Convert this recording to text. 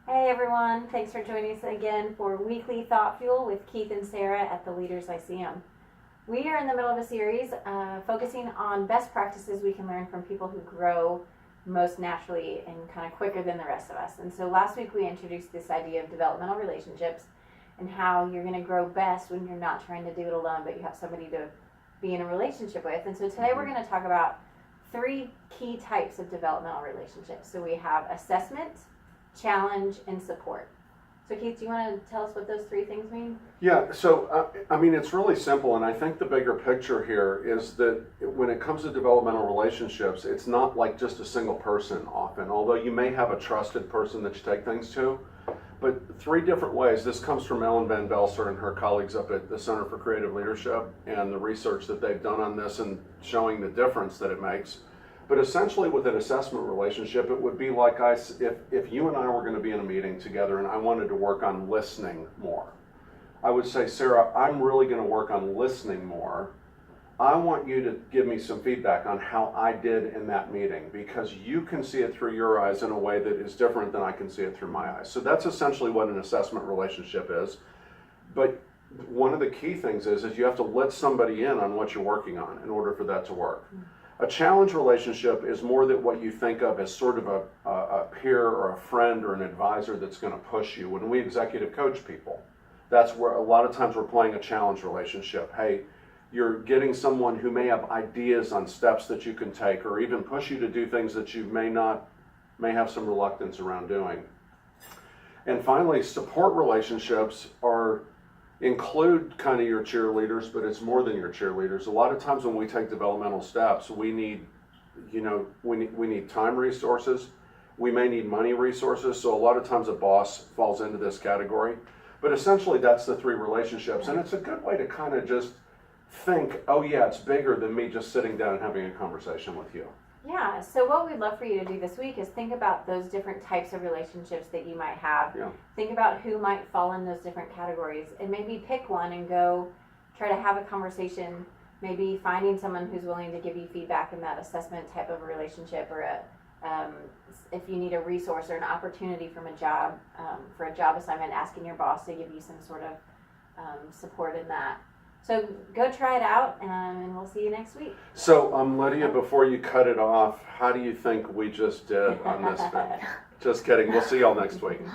Hey everyone, thanks for joining us again for Weekly Thought Fuel with Keith and Sara at the Leaders Lyceum. We are in the middle of a series focusing on best practices we can learn from people who grow most naturally and kind of quicker than the rest of us. And so last week we introduced this idea of developmental relationships and how you're going to grow best when you're not trying to do it alone, but you have somebody to be in a relationship with. And so today we're going to talk about 3 key types of developmental relationships. So we have assessment, challenge, and support. So Keith, do you want to tell us what those 3 things mean? Yeah, so it's really simple, and I think the bigger picture here is that when it comes to developmental relationships, it's not like just a single person often, although you may have a trusted person that you take things to, but 3 different ways. This comes from Ellen Van Belser and her colleagues up at the Center for Creative Leadership and the research that they've done on this and showing the difference that it makes. But essentially with an assessment relationship, it would be like if you and I were going to be in a meeting together and I wanted to work on listening more. I would say, Sara, I'm really going to work on listening more. I want you to give me some feedback on how I did in that meeting because you can see it through your eyes in a way that is different than I can see it through my eyes. So that's essentially what an assessment relationship is. But one of the key things is you have to let somebody in on what you're working on in order for that to work. A challenge relationship is more than what you think of as sort of a peer or a friend or an advisor that's going to push you. When we executive coach people, that's where a lot of times we're playing a challenge relationship. Hey, you're getting someone who may have ideas on steps that you can take or even push you to do things that you may have some reluctance around doing. And finally, support relationships include kind of your cheerleaders, but it's more than your cheerleaders. A lot of times when we take developmental steps, we need time resources. We may need money resources. So a lot of times a boss falls into this category. But essentially that's the 3 relationships. And it's a good way to kind of just think, oh yeah, it's bigger than me just sitting down and having a conversation with you. Yeah, so what we'd love for you to do this week is think about those different types of relationships that you might have. Yeah. Think about who might fall in those different categories and maybe pick one and go try to have a conversation, maybe finding someone who's willing to give you feedback in that assessment type of a relationship or if you need a resource or an opportunity from a job, for a job assignment, asking your boss to give you some sort of support in that. So go try it out, and we'll see you next week. So, Lydia, before you cut it off, how do you think we just did on this thing? Just kidding. We'll see y'all next week. Bye.